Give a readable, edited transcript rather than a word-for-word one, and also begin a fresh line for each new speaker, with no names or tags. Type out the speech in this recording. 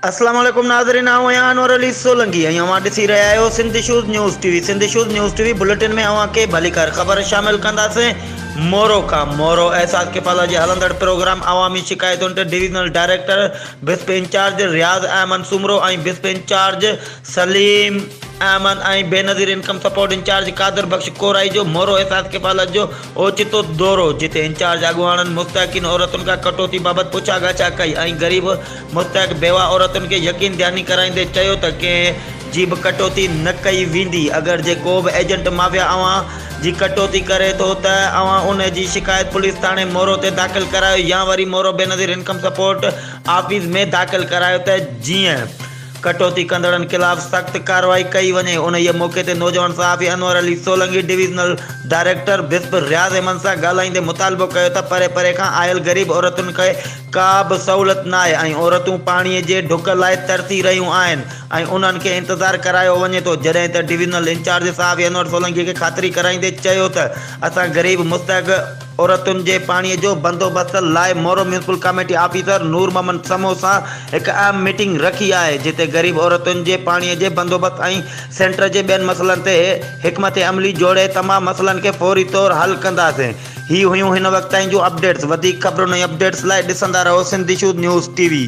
अस्सलाम वालेकुम नाज़रीन, आऊं आहियां अनवर अली सोलंकी ऐं अवां ॾिसी रहिया आहियो Sindh shoes news TV. Sindh shoes news TV bulletin में अवां खे भली कर ख़बर शामिल कंदासीं। मोरो खां मोरो एहसास किफ़ाला जे हलंदड़ प्रोग्राम अवामी शिकायतुनि ते डिवीज़नल डायरेक्टर बिस्प इंचार्ज रियाज़ अहमद सुमरो ऐं बिस्प इंचार्ज सलीम अहमद ऐं Benazir income support incharge Qadir Bakhsh Korai जो मोरो एहसास किफ़ालत जो ओचितो दौरो, जिते इंचार्ज अॻुवाणनि मुस्तहकिन औरतुनि खां कटौती बाबति पुछा गाछा कई ऐं ग़रीब मुस्तहक बेवा औरतुनि खे यकीन ध्यानी कराईंदे चयो त कंहिं जी बि कटौती न कई वेंदी। अगरि जे को बि एजेंट माफ़िया अवां जी कटौती करे थो त अवां उन जी शिकायत पुलिस थाणे मोरो ते दाख़िल करायो या वरी मोरो बेनज़ीर इनकम सपोर्ट ऑफिस में दाख़िल करायो त जीअं कटौती कंदड़नि खिलाफ़ सख़्त कार्रवाई कई वञे। उन मौक़े ते नौजवान सहाफ़ी अनवर अली सोलंकी डिवीज़नल डायरेक्टर बिस्प रियाज़ अहमद सां ॻाल्हाईंदे मुतालबो कयो त परे परे खां आयल ग़रीब औरतुनि खे का बि सहूलियत न आहे ऐं औरतूं पाणीअ जे ढुक लाइ तरसी रहियूं आहिनि ऐं उन्हनि खे इंतज़ारु करायो वञे थो। जॾहिं त डिवीज़नल इंचार्ज सहाफ़ी अनवर सोलंकी खे ख़ातिरी कराईंदे चयो त असां ग़रीब मुस्तहक औरतुनि जे पाणीअ जो बंदोबस्त लाइ मोरो म्यूनिसिपल कमेटी ऑफिसर नूर मोहम्मद समो सां हिकु अहम मीटिंग रखी आहे, जिते ग़रीब औरतुनि जे पाणीअ जे बंदोबस्त ऐं सेंटर जे ॿियनि मसइलनि ते हिकमत अमली जोड़े तमामु मसइलनि खे फौरी तौरु हल कंदासीं। ही हुयूं हिन वक़्त ताईं जूं अपडेट्स। वधीक ख़बरुनि ऐं अपडेट्स लाइ ॾिसंदा रहो सिंध शूज़ न्यूज़ टीवी।